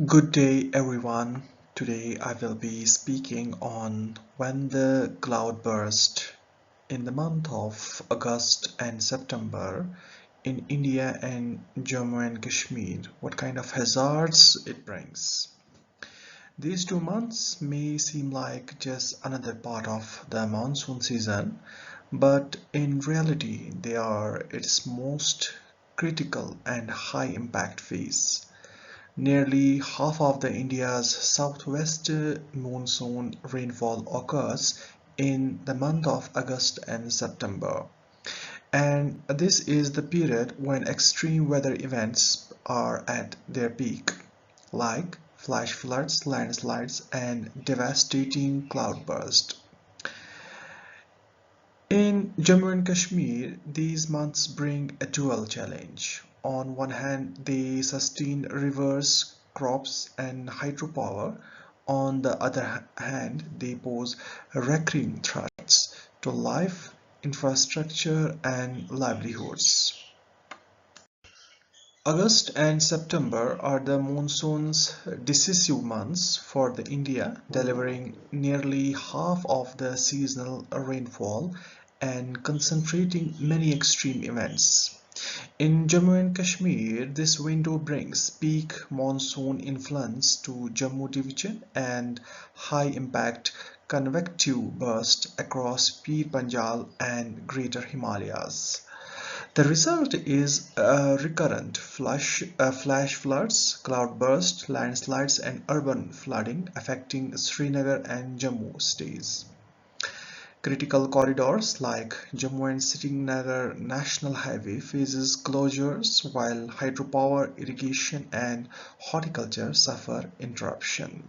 Good day, everyone. Today I will be speaking on when the cloud burst in the month of August and September in India and Jammu and Kashmir, what kind of hazards it brings. These 2 months may seem like just another part of the monsoon season, but in reality, they are its most critical and high impact phase. Nearly half of the India's southwest monsoon rainfall occurs in the month of August and September. And this is the period when extreme weather events are at their peak, like flash floods, landslides, and devastating cloudbursts. In Jammu and Kashmir, these months bring a dual challenge. On one hand, they sustain rivers, crops, and hydropower. On the other hand, they pose recurring threats to life, infrastructure, and livelihoods. August and September are the monsoon's decisive months for the India, delivering nearly half of the seasonal rainfall and concentrating many extreme events. In Jammu and Kashmir, this window brings peak monsoon influence to Jammu division and high impact convective burst across Pir Panjal and Greater Himalayas. The result is recurrent flash floods, cloudbursts, landslides, and urban flooding affecting Srinagar and Jammu states. Critical corridors like Jammu and Srinagar National Highway faces closures while hydropower, irrigation, and horticulture suffer interruption.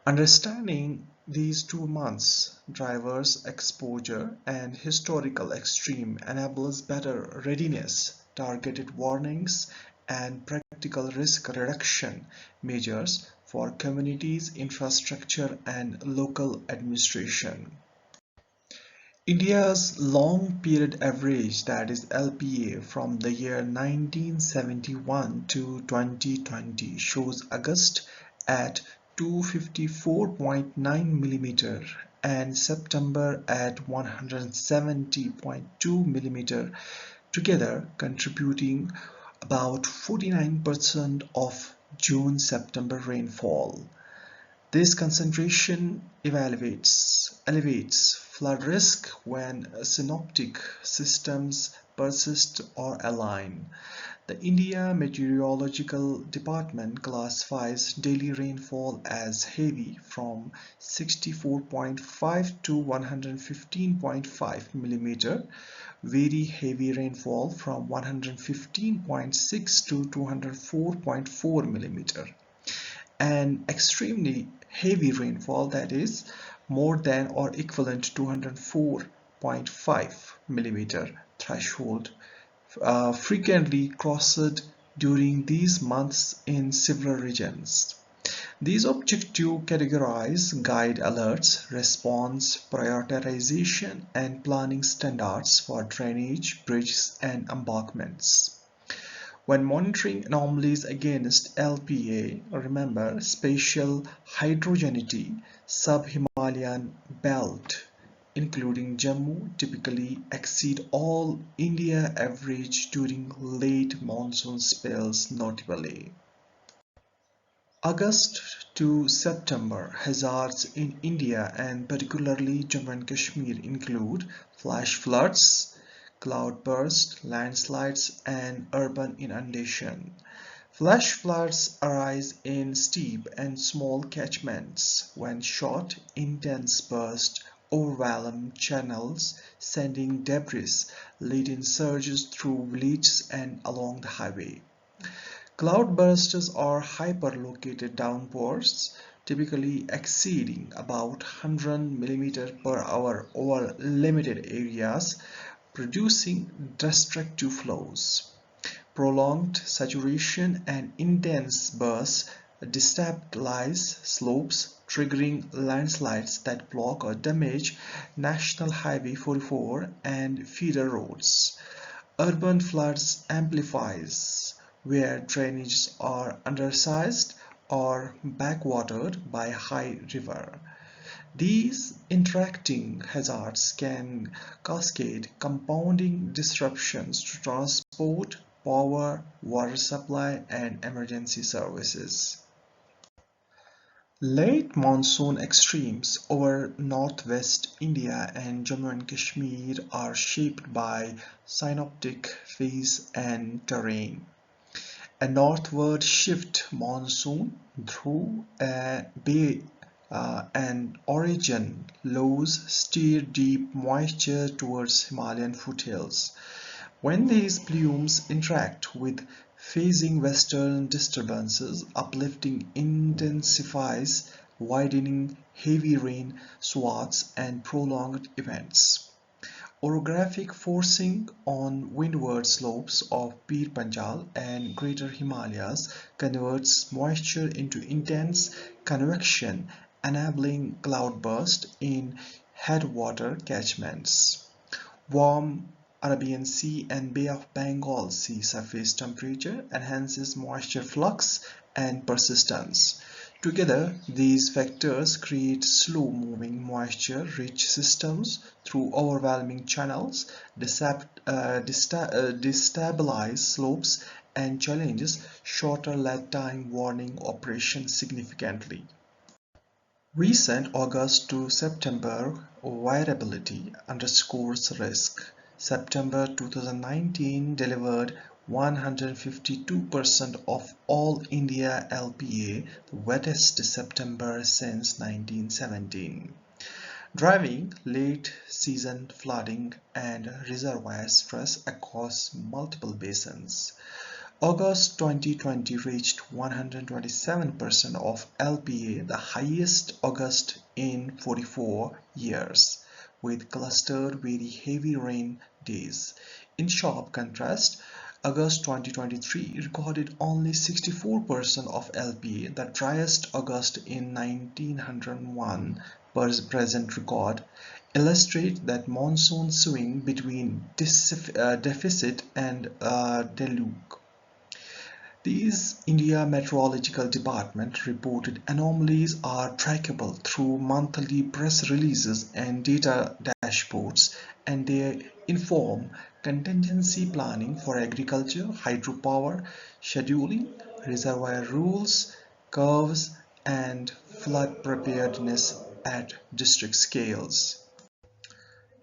Understanding these 2 months, drivers' exposure, and historical extreme enables better readiness, targeted warnings, and practical risk reduction measures for communities, infrastructure, and local administration. India's long period average, that is LPA, from the year 1971 to 2020 shows August at 254.9 millimeter and September at 170.2 millimeter, together contributing about 49% of June-September rainfall. This concentration elevates flood risk when synoptic systems persist or align. The India Meteorological Department classifies daily rainfall as heavy from 64.5 to 115.5 millimeter, very heavy rainfall from 115.6 to 204.4 millimeter, and extremely heavy rainfall, that is more than or equivalent to 204.5 millimeter threshold, frequently crossed during these months in several regions. These objectives categorize guide alerts, response, prioritization, and planning standards for drainage, bridges, and embankments. When monitoring anomalies against LPA, remember spatial hydrogeneity, sub-Himalayan belt, including Jammu, typically exceed all India average during late monsoon spells notably. August to September hazards in India and particularly Jammu and Kashmir include flash floods, cloudbursts, landslides, and urban inundation. Flash floods arise in steep and small catchments when short, intense bursts overwhelm channels, sending debris leading surges through villages and along the highway. Cloudbursts are hyperlocated downpours, typically exceeding about 100 millimeters per hour over limited areas, producing destructive flows. Prolonged saturation and intense bursts destabilize slopes, triggering landslides that block or damage National Highway 44 and feeder roads. Urban floods amplifies where drainages are undersized or backwatered by a high river. These interacting hazards can cascade, compounding disruptions to transport, power, water supply, and emergency services. Late monsoon extremes over northwest India and Jammu and Kashmir are shaped by synoptic phase and terrain. A northward shift monsoon through a bay and origin lows steer deep moisture towards Himalayan foothills. When these plumes interact with phasing western disturbances, uplifting intensifies, widening heavy rain swaths and prolonged events. Orographic forcing on windward slopes of Pir Panjal and Greater Himalayas converts moisture into intense convection, enabling cloudburst in headwater catchments. Warm Arabian Sea and Bay of Bengal sea surface temperature enhances moisture flux and persistence. Together, these factors create slow-moving moisture-rich systems through overwhelming channels, destabilize slopes, and challenges shorter lead time warning operations significantly. Recent August to September variability underscores risk. September 2019 delivered 152% of all India LPA, the wettest September since 1917, driving late season flooding and reservoir stress across multiple basins. August 2020 reached 127% of LPA, the highest August in 44 years, with clustered very heavy rain days. In sharp contrast, August 2023 recorded only 64% of LPA, the driest August in 1901. Present record illustrate that monsoon swing between deficit and deluge. These India Meteorological Department reported anomalies are trackable through monthly press releases and data dashboards, and they inform contingency planning for agriculture, hydropower, scheduling, reservoir rules, curves, and flood preparedness at district scales.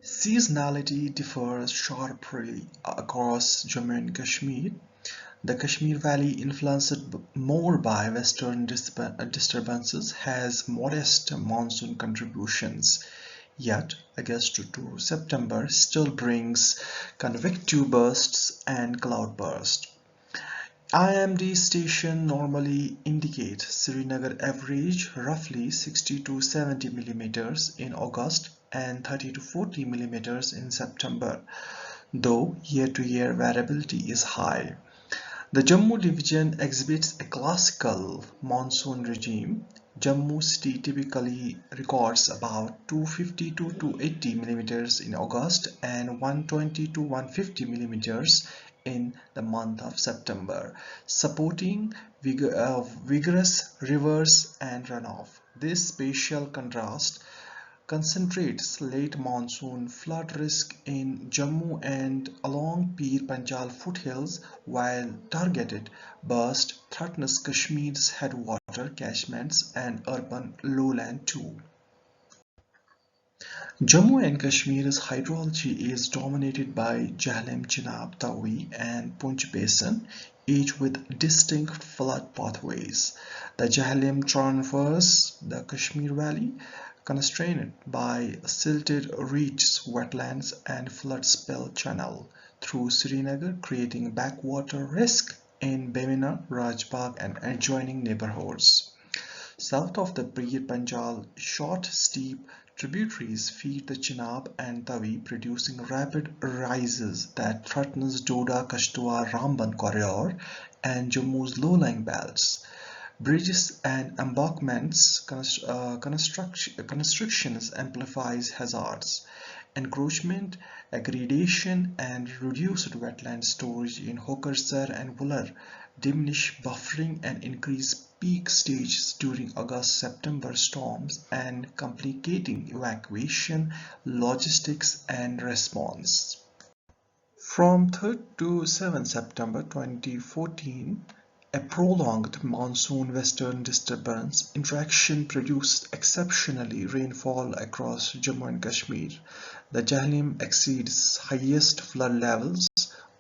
Seasonality differs sharply across Jammu and Kashmir. The Kashmir Valley, influenced more by western disturbances, has modest monsoon contributions. Yet, August to September still brings convective bursts and cloudbursts. IMD station normally indicate Srinagar average roughly 60 to 70 millimeters in August and 30 to 40 millimeters in September, though year-to-year variability is high. The Jammu division exhibits a classical monsoon regime. Jammu city typically records about 250 to 280 millimeters in August and 120 to 150 millimeters in the month of September, supporting vigorous rivers and runoff. This spatial contrast concentrates late monsoon flood risk in Jammu and along Pir Panjal foothills, while targeted burst threatens Kashmir's headwater catchments and urban lowland too. Jammu and Kashmir's hydrology is dominated by Jhelum, Chenab, Tawi, and Poonch Basin, each with distinct flood pathways. The Jhelum traverses the Kashmir Valley, constrained by silted ridges, wetlands, and flood spell channel through Srinagar, creating backwater risk in Bemina, Rajbagh, and adjoining neighborhoods. South of the Pir Panjal, short, steep tributaries feed the Chenab and Tavi, producing rapid rises that threatens Doda, Kashtwar, Ramban corridor and Jammu's low-lying belts. Bridges and embankments constructions amplifies hazards. Encroachment, aggradation, and reduced wetland storage in Hokersar and Wular diminish buffering and increase peak stages during August-September storms and complicating evacuation, logistics, and response. From 3rd to 7th September 2014, a prolonged monsoon western disturbance interaction produced exceptionally rainfall across Jammu and Kashmir. The Jahlim exceeds highest flood levels,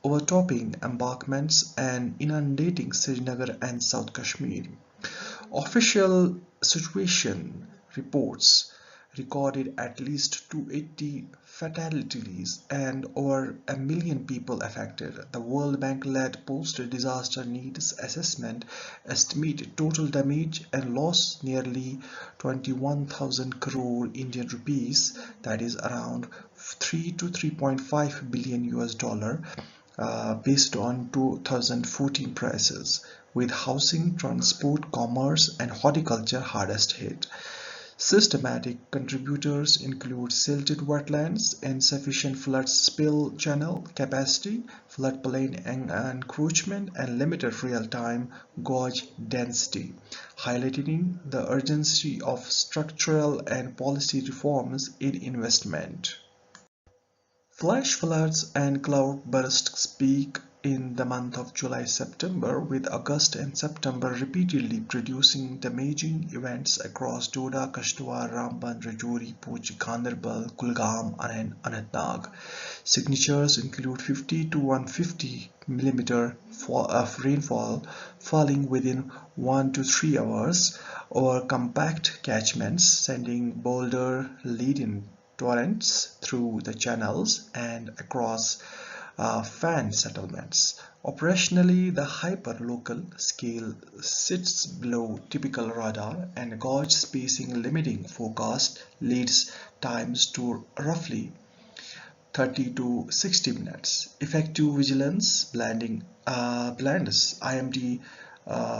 overtopping embankments and inundating Srinagar and South Kashmir. Official situation reports recorded at least 280 fatalities and over a million people affected. The World Bank-led post-disaster needs assessment estimated total damage and loss nearly 21,000 crore Indian rupees, that is around 3 to 3.5 billion US dollar, based on 2014 prices, with housing, transport, commerce, and horticulture hardest hit. Systematic contributors include silted wetlands, insufficient flood spill channel capacity, floodplain encroachment, and limited real-time gauge density, highlighting the urgency of structural and policy reforms in investment. Flash floods and cloudbursts peak in the month of July-September, with August and September repeatedly producing damaging events across Doda, Kashtwar, Ramban, Rajouri, Poonch, Gaندarbal, Kulgam, and Anantnag. Signatures include 50 to 150 millimeter of rainfall falling within 1 to 3 hours over compact catchments, sending boulder-laden torrents through the channels and across fan settlements. Operationally, the hyper-local scale sits below typical radar, and gauge spacing limiting forecast leads times to roughly 30 to 60 minutes. Effective vigilance blends IMD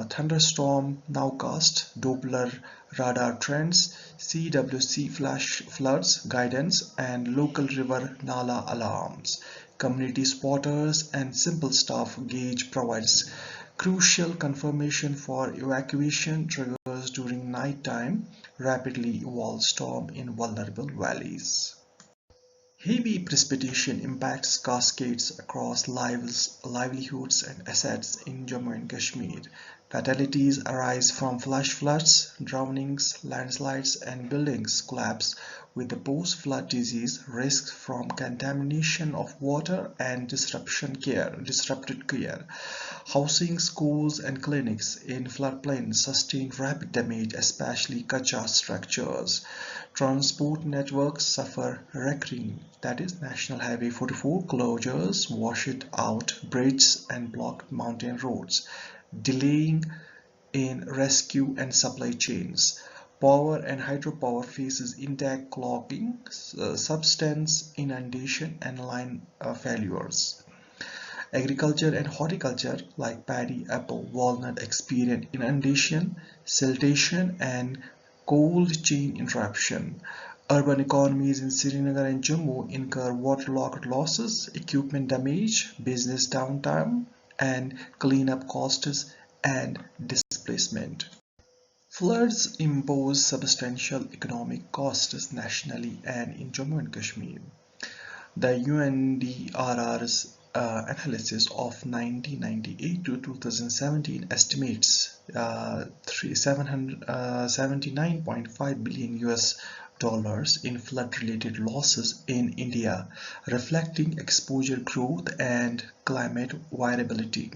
thunderstorm nowcast, Doppler radar trends, CWC flash floods guidance, and local river Nala alarms. Community spotters and simple staff gauge provides crucial confirmation for evacuation triggers during nighttime, rapidly evolve storm in vulnerable valleys. Heavy precipitation impacts cascades across livelihoods and assets in Jammu and Kashmir. Fatalities arise from flash floods, drownings, landslides, and buildings collapse, with the post-flood disease risks from contamination of water and disrupted care. Housing, schools, and clinics in floodplains sustain rapid damage, especially Kacha structures. Transport networks suffer recurring, that is National Highway 44 closures, washed out bridges and blocked mountain roads, delaying in rescue and supply chains. Power and hydropower faces intact clogging, substance inundation, and line failures. Agriculture and horticulture like paddy, apple, walnut experience inundation, siltation, and cold chain interruption. Urban economies in Srinagar and Jammu incur waterlogged losses, equipment damage, business downtime, and cleanup costs and displacement. Floods impose substantial economic costs nationally and in Jammu and Kashmir. The UNDRR's analysis of 1998 to 2017 estimates 779.5 billion US dollars in flood-related losses in India, reflecting exposure growth and climate variability.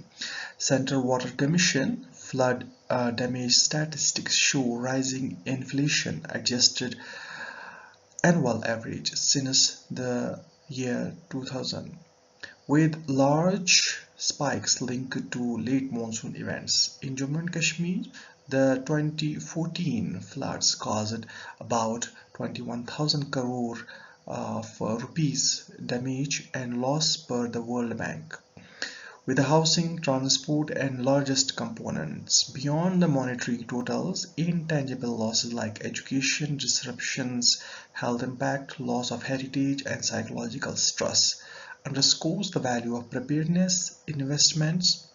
Central Water Commission flood damage statistics show rising inflation adjusted annual average since the year 2000, with large spikes linked to late monsoon events. In Jammu and Kashmir, the 2014 floods caused about 21,000 crore of rupees damage and loss per the World Bank, with the housing, transport, and largest components. Beyond the monetary totals, intangible losses like education disruptions, health impact, loss of heritage, and psychological stress underscores the value of preparedness investments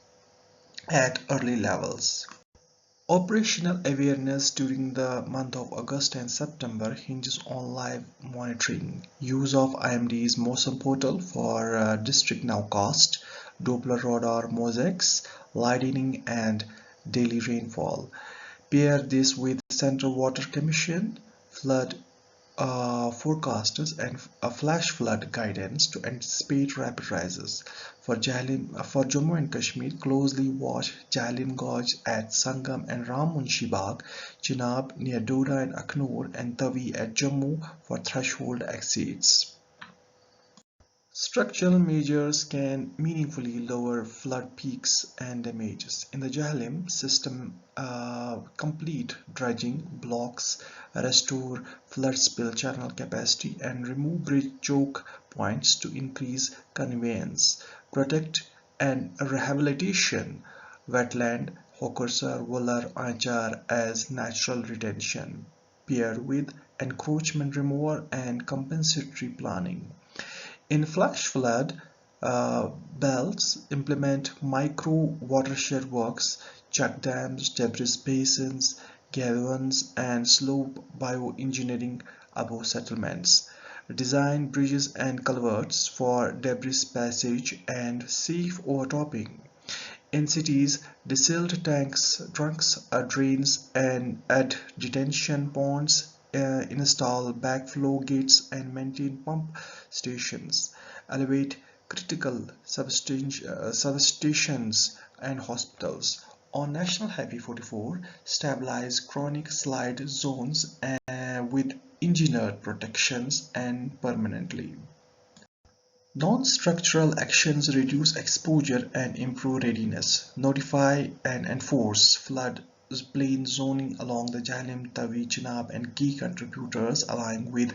at early levels. Operational awareness during the month of August and September hinges on live monitoring. Use of IMD's Monsoon portal for district nowcast, Doppler radar mosaics, lightning and daily rainfall. Pair this with Central Water Commission flood forecasters and a flash flood guidance to anticipate rapid rises. For Jammu and Kashmir, closely watch Jhalin Gorge at Sangam and Ramunshi Bagh, Chenab near Doda and Aknoor, and Tawi at Jammu for threshold exceeds. Structural measures can meaningfully lower flood peaks and damages. In the Jhelum system, complete dredging blocks restore flood spill channel capacity and remove bridge choke points to increase conveyance. Protect and rehabilitation wetland Hokursar, Wular, Anchar as natural retention, paired with encroachment removal and compensatory planning. In flash flood belts, implement micro watershed works, check dams, debris basins, gavans, and slope bioengineering above settlements. Design bridges and culverts for debris passage and safe overtopping. In cities, desilt tanks, trunks, drains, and add detention ponds, install backflow gates, and maintain pump stations. Elevate critical substations and hospitals. On National Highway 44, stabilize chronic slide zones with engineered protections and permanently. Non-structural actions reduce exposure and improve readiness. Notify and enforce flood plain zoning along the Jhelum, Tawi, Chenab and key contributors align with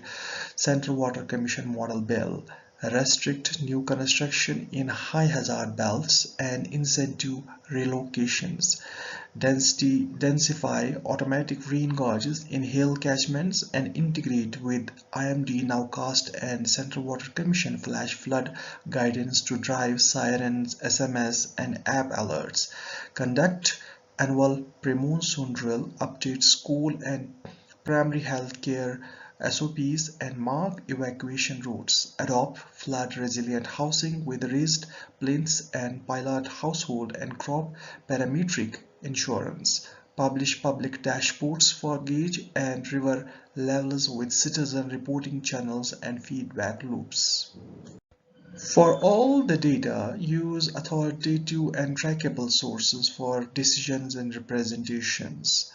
Central Water Commission Model Bill. Restrict new construction in high hazard belts and incentive relocations. Densify automatic rain gauges in hill catchments and integrate with IMD Nowcast and Central Water Commission flash flood guidance to drive sirens, SMS and app alerts. Conduct annual pre-monsoon drill, update school and primary health care SOPs and mark evacuation routes. Adopt flood-resilient housing with raised plinths and pilot household and crop parametric insurance. Publish public dashboards for gauge and river levels with citizen reporting channels and feedback loops. For all the data, use authoritative and trackable sources for decisions and representations.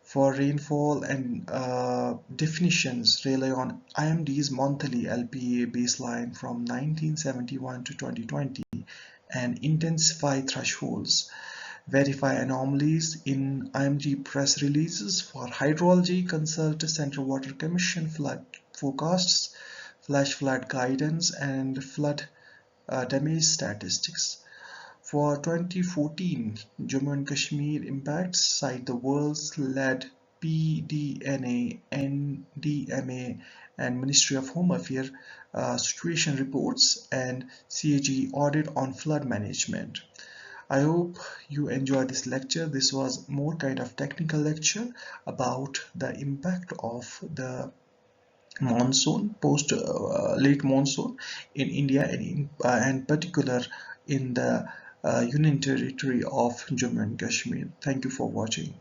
For rainfall and definitions, rely on IMD's monthly LPA baseline from 1971 to 2020 and intensify thresholds. Verify anomalies in IMD press releases. For hydrology, consult Central Water Commission flood forecasts, flash flood guidance, and flood damage statistics. For 2014 Jammu and Kashmir impacts, cite the world's led PDNA, NDMA, and Ministry of Home Affairs situation reports and CAG audit on flood management. I hope you enjoyed this lecture. This was more kind of technical lecture about the impact of the monsoon post late monsoon in India and particular in the Union Territory of Jammu and Kashmir. Thank you for watching.